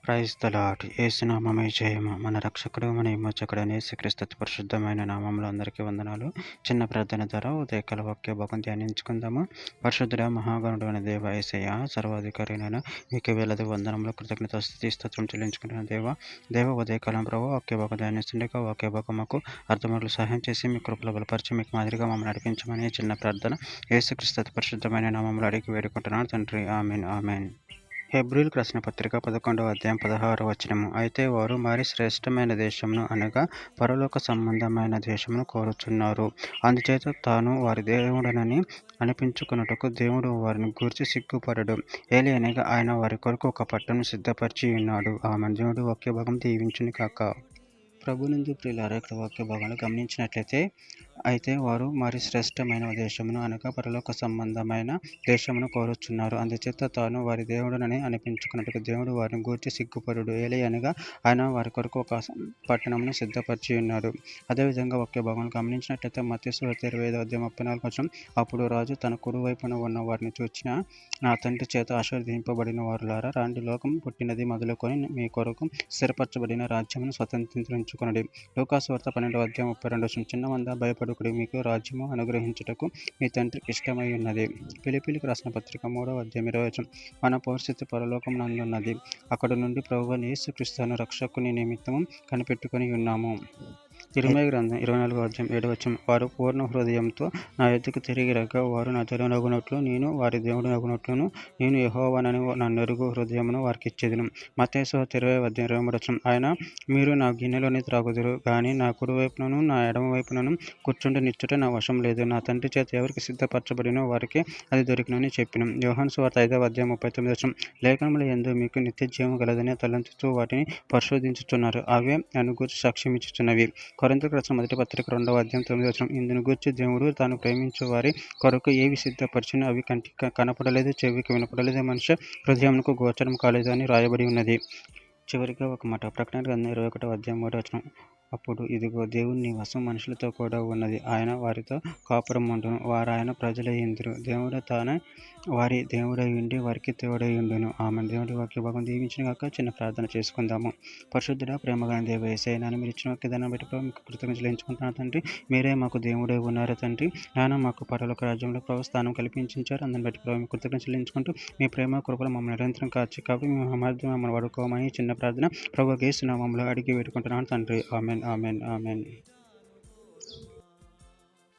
Praise the lord. యేసునామమే జయము. మన రక్షకుడు, మన విమోచకుడైన యేసుక్రీస్తు పరిశుద్ధమైన నామములో అందరికీ వందనాలు. చిన్న ప్రార్థన ద్వారా ఉదయకాల వాక్య భాగం ధ్యానించుకుందాము. పరిశుద్ధుడ మహాగణుడైన దేవ యేసయ్య, సర్వాధికారైన మీకు వేలది వందనములు, కృతజ్ఞత స్తుతి స్తోత్రం చెల్లించుకుంటున్న దేవ ఉదయకాలం ప్రభు వాక్య భాగం ధ్యానిస్తుండగా వాక్య భాగం మాకు అర్థములు సహాయం చేసి మీ కృపలో బలపరిచి మీకు మాదిరిగా మమ్మల్ని నడిపించమని చిన్న ప్రార్థన యేసుక్రీస్తు పరిశుద్ధమైన నామములో అడిగి వేడుకుంటున్నాను తండ్రి. Amen amen. హెబ్రీయులకు రాసిన పత్రిక 11వ అధ్యాయం 16వ వచనము. అయితే వారు మరి శ్రేష్టమైన దేశమును అనగా పరలోక సంబంధమైన దేశమును కోరుచున్నారు. అందుచేత తాను వారి దేవుడనని అనిపించుకొనుటకు దేవుడు వారిని గూర్చి సిగ్గుపడడు. ఏలయనగా ఆయన వారి కొరకు ఒక పట్టణం సిద్ధపరిచి ఉన్నాడు. ఆమె దేవుడు వాక్య భాగం దీవించును కాక. ప్రభునందు ప్రియులారా, ఇక్కడ వాక్య భాగాలు గమనించినట్లయితే అయితే వారు మరి శ్రేష్టమైన దేశమును అనగా పరలోక సంబంధమైన దేశమును కోరుచున్నారు. అందుచేత తాను వారి దేవుడునని అనిపించుకున్నట్టుగా దేవుడు వారిని గూర్చి సిగ్గుపరుడు. అనగా ఆయన వారి కొరకు ఒక పట్టణమును సిద్ధపరిచి ఉన్నాడు. అదేవిధంగా వాక్య భాగంలో గమనించినట్లయితే మత్తయి సువార్త 25వ అధ్యాయం 34వ వచనం. అప్పుడు రాజు తన కుడి వైపున ఉన్న వారిని చూచిన, నా తండ్రి చేత ఆశీర్వదింపబడిన వారులారా, రాండి, లోకం పుట్టినది మొదలుకొని మీ కొరకు స్థిరపరచబడిన రాజ్యమును స్వతంత్రించుకొనుడి. లూకాసు వార్త 12వ అధ్యాయం 32వ వచనం. చిన్న మంద భయపడుకుడి, మీకు రాజ్యము అనుగ్రహించుటకు మీ తండ్రికి ఇష్టమై ఉన్నది. ఫిలిప్పీయులకు రాసిన పత్రిక 3వ అధ్యాయం 20వ వచనం. మన పరిస్థితి పరలోకమునందున్నది. అక్కడ నుండి ప్రభువైన యేసుక్రీస్తును రక్షకుని నిమిత్తము కనిపెట్టుకొని ఉన్నాము. ఇర్మీయా గ్రంథం 24వ అధ్యాయం 7వ వచనం. వారు పూర్ణ హృదయంతో నా యొద్దకు తిరిగి రగ్గ, వారు నా దేవుడనగునట్లు నేను వారి దేవుడనగునట్లును నేను యెహోవానని నన్నెరుగు హృదయమును వారికి ఇచ్చేదను. మత్తయి సువార్త 20వ అధ్యాయం 23వ వచనం. ఆయన, మీరు నా గిన్నెలోని త్రాగుదురు గాని నా కుడి వైపునను నా ఎడమ వైపునను కూర్చుండి నిచ్చుట నా వశం లేదు. నా తండ్రి చేత ఎవరికి సిద్ధపరచబడినో వారికి అది దొరికినని చెప్పిన. యోహాను సువార్త 5వ అధ్యాయం 39వ వచనం. లేఖనముల యందు మీకు నిత్య జీవము గలదని తలంచుతూ వాటిని పరిశోధించుచున్నారు. అవే నన్ను గూర్చి సాక్ష్యమిచ్చుచున్నవి. కొరింథీయులకు రాసిన మొదటి పత్రిక 2వ అధ్యాయం 9వ వచనం. ఇందును గూర్చి దేవుడు తాను ప్రేమించు వారి కొరకు ఏవి సిద్ధపరిచినో అవి కంటికి కనపడలేదు, చెవికి వినపడలేదు, మనుష్య హృదయమునకు గోచరం కాలేదు అని రాయబడి ఉన్నది. చివరిగా ఒక మాట. ప్రకటన గ్రంథం 21వ అధ్యాయం 3వ వచనం. అప్పుడు ఇదిగో, దేవుని నివాసం మనుషులతో కూడా ఉన్నది. ఆయన వారితో కాపురం ఉండును. వారు ఆయన ప్రజలయ్యుందురు. దేవుడు తానే వారి దేవుడై ఉండి వారికి దేవుడై ఉండును. ఆమె దేవుడి వాక్య భాగం దీవించిన కాక. చిన్న ప్రార్థన చేసుకుందాము. పరిశుద్ధుడ, ప్రేమగల దేవ యేసయ్య, నాన్న మీరు ఇచ్చిన వాక్యదాన్ని బట్టి ప్రభు మీకు కృతజ్ఞతలు చెల్లించుకుంటున్నాను తండ్రి. మీరే మాకు దేవుడై ఉన్నారు తండ్రి. నాన్న మాకు పరలోక రాజ్యంలో ప్రభు స్థానం కల్పించారు. అందరిని బట్టి ప్రభు మీకు కృతజ్ఞతలు చెల్లించుకుంటూ మీ ప్రేమ కృపలు మమ్మల్ని నిరంతరం కాచి కాబట్టి మేము మధ్య మమ్మల్ని వాడుకోమని చిన్న ప్రార్థన ప్రభు యేసు నామములో అడిగి వేడుకుంటున్నాను తండ్రి. Amen amen amen.